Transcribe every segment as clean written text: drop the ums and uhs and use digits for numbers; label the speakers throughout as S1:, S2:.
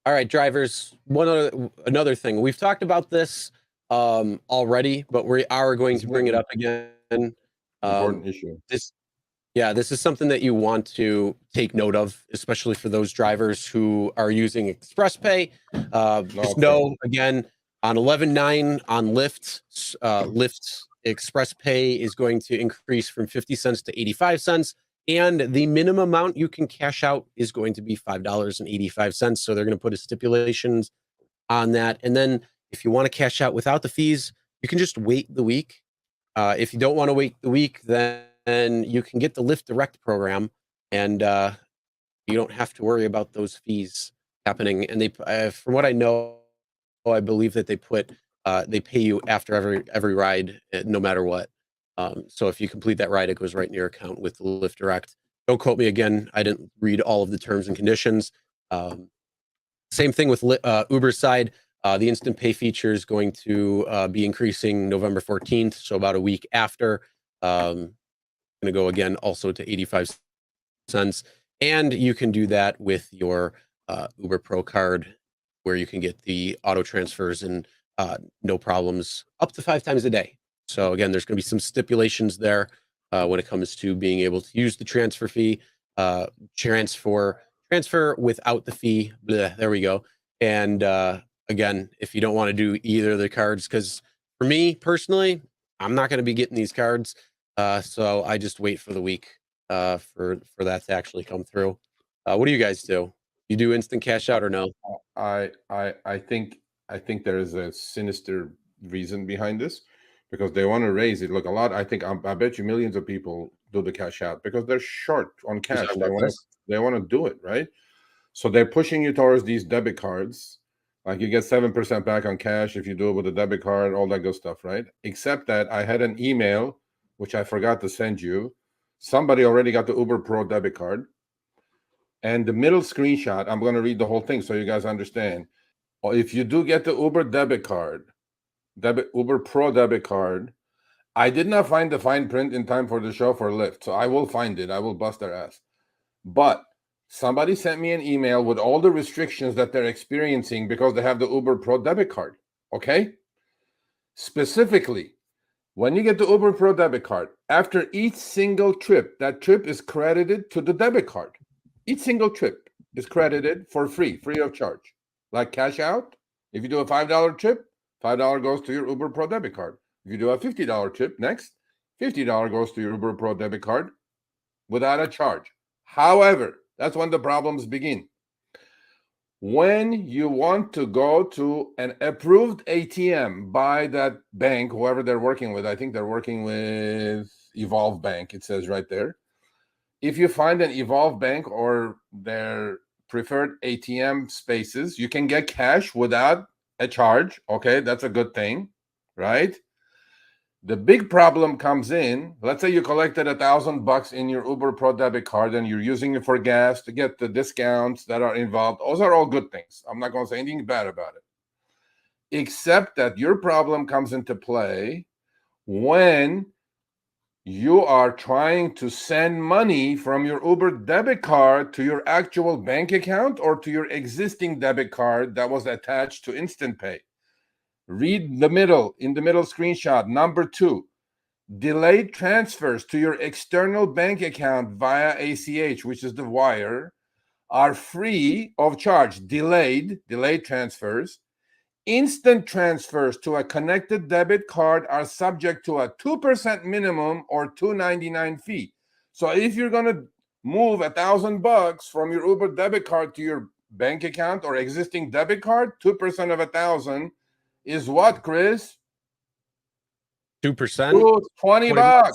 S1: All right, drivers. Another thing. We've talked about this already, but we are going to bring it up again.
S2: Important issue.
S1: This is something that you want to take note of, especially for those drivers who are using Express Pay. Just know, again, on 11/9 on Lyft, Lyft Express Pay is going to increase from 50 cents to 85 cents. And the minimum amount you can cash out is going to be $5.85. So they're going to put a stipulations on that. And then if you want to cash out without the fees, you can just wait the week. If you don't want to wait the week, then you can get the Lyft Direct program, and you don't have to worry about those fees happening. And they, from what I know, I believe that they pay you after every ride, no matter what. So if you complete that ride, it goes right in your account with Lyft Direct. Don't quote me again. I didn't read all of the terms and conditions. Same thing with Uber's side. The instant pay feature is going to be increasing November 14th, so about a week after. Going to go again also to 85 cents. And you can do that with your Uber Pro card, where you can get the auto transfers and no problems up to 5 times a day. So again, there's going to be some stipulations there when it comes to being able to use the transfer fee, transfer without the fee. Bleh, there we go. And again, if you don't want to do either of the cards, because for me personally, I'm not going to be getting these cards, so I just wait for the week for that to actually come through. What do you guys do? You do instant cash out or no?
S2: I think there is a sinister reason behind this, because they want to raise it. Look, I bet you millions of people do the cash out because they're short on cash. They want to do it, right? So they're pushing you towards these debit cards. Like you get 7% back on cash if you do it with a debit card, all that good stuff, right? Except that I had an email, which I forgot to send you. Somebody already got the Uber Pro debit card. And the middle screenshot, I'm going to read the whole thing so you guys understand. If you do get the Uber debit card, Uber Pro debit card, I did not find the fine print in time for the show for Lyft, so I will find it. I will bust their ass. But somebody sent me an email with all the restrictions that they're experiencing because they have the Uber Pro debit card, okay? Specifically, when you get the Uber Pro debit card, after each single trip, that trip is credited to the debit card. Each single trip is credited for free of charge. Like cash out, if you do a $5 trip, $5 goes to your Uber Pro debit card. If you do a $50 trip, next, $50 goes to your Uber Pro debit card without a charge. However, that's when the problems begin. When you want to go to an approved ATM by that bank, whoever they're working with, I think they're working with Evolve Bank, it says right there. If you find an Evolve Bank or their preferred ATM spaces, you can get cash without a charge. Okay, that's a good thing, right? The big problem comes in. Let's say you collected $1,000 in your Uber Pro debit card and you're using it for gas to get the discounts that are involved. Those are all good things. I'm not going to say anything bad about it, except that your problem comes into play when you are trying to send money from your Uber debit card to your actual bank account or to your existing debit card that was attached to Instant Pay. Read in the middle screenshot, number 2. Delayed transfers to your external bank account via ACH, which is the wire, are free of charge. Delayed transfers. Instant transfers to a connected debit card are subject to a 2% minimum or $2.99 fee. So if you're going to move $1,000 from your Uber debit card to your bank account or existing debit card, 2% of 1,000 is what, Chris?
S1: 2%?
S2: $20.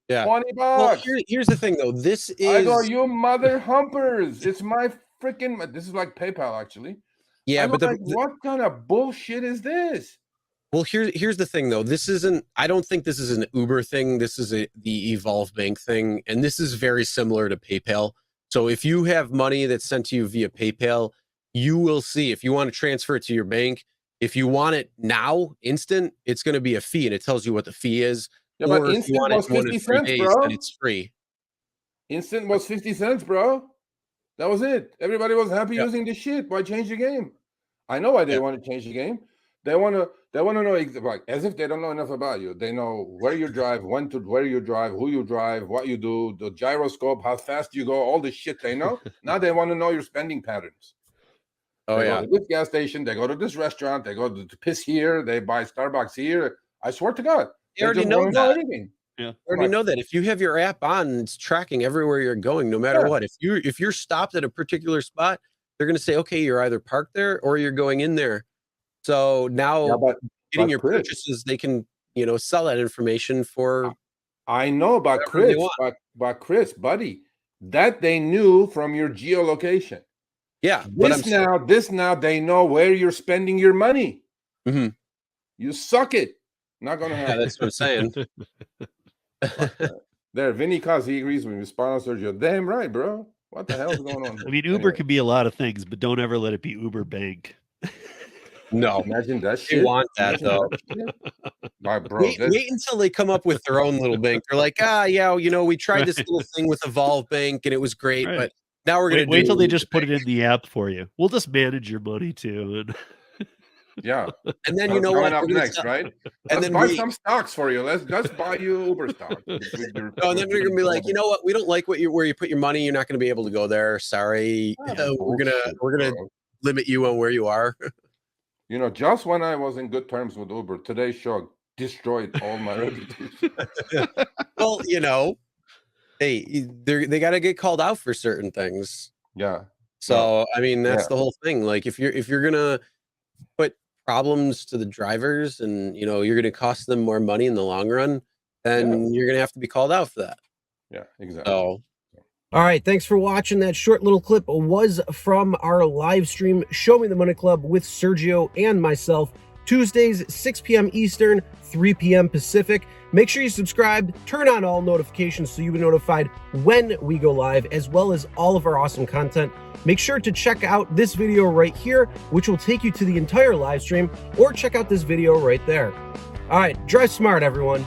S1: Yeah.
S2: $20.
S1: Well, here's the thing, though. This is...
S2: I go, you mother humpers. It's my freaking... This is like PayPal, actually.
S1: Yeah, but
S2: what kind of bullshit is this?
S1: Well, here's the thing, though. I don't think this is an Uber thing. This is the Evolve Bank thing. And this is very similar to PayPal. So if you have money that's sent to you via PayPal, you will see if you want to transfer it to your bank. If you want it now, instant, it's going to be a fee, and it tells you what the fee is.
S2: Yeah, but instant was 50 cents, bro.
S1: And it's free.
S2: Instant was 50 cents, bro. That was it. Everybody was happy using this shit. Why change the game? I know why they want to change the game. They want to know, like, as if they don't know enough about you. They know where you drive, where you drive, who you drive, what you do, the gyroscope, how fast you go, all the shit they know. Now they want to know your spending patterns.
S1: Oh,
S2: they
S1: yeah.
S2: go to this gas station, they go to this restaurant, they go to piss here, they buy Starbucks here. I swear to God,
S1: They already know that.
S2: know everything.
S3: Yeah,
S1: you already know that. If you have your app on, it's tracking everywhere you're going, no matter what. If you're stopped at a particular spot, they're going to say, okay, you're either parked there or you're going in there. So now, getting your purchases, they can, sell that information for.
S2: I know, but Chris, buddy, that they knew from your geolocation.
S1: Yeah,
S2: this now they know where you're spending your money.
S1: Mm-hmm.
S2: You suck it. Not gonna happen.
S1: Yeah, that's what I'm saying.
S2: There, Vinny Cos, he agrees with me. Spano Sergio, damn right, bro. What the hell's going on?
S3: I mean, Uber can be a lot of things, but don't ever let it be Uber Bank.
S2: No, imagine that shit.
S1: You want that though.
S2: My bro,
S1: wait until they come up with their own little bank. They're like, we tried this little thing with Evolve Bank and it was great, but now we're gonna
S3: wait till they just put it in the app for you. We'll just manage your money too.
S2: Yeah,
S1: and then you know what?
S2: Up next, right? And then buy some stocks for you. Let's buy you Uber stock.
S1: And then we're gonna be like, you know what? We don't like where you put your money. You're not gonna be able to go there. Sorry, we're gonna limit you on where you are.
S2: Just when I was in good terms with Uber, today's show destroyed all my reputation.
S1: Well, hey, they got to get called out for certain things.
S2: Yeah.
S1: So I mean, that's the whole thing. Like, if you're gonna put problems to the drivers, and you're gonna cost them more money in the long run, then you're gonna have to be called out for that.
S2: Yeah, exactly.
S1: So. All right, thanks for watching. That short little clip was from our live stream, Show Me the Money Club with Sergio and myself, Tuesdays, 6 p.m. Eastern, 3 p.m. Pacific. Make sure you subscribe, turn on all notifications so you'll be notified when we go live, as well as all of our awesome content. Make sure to check out this video right here, which will take you to the entire live stream, or check out this video right there. All right, drive smart, everyone.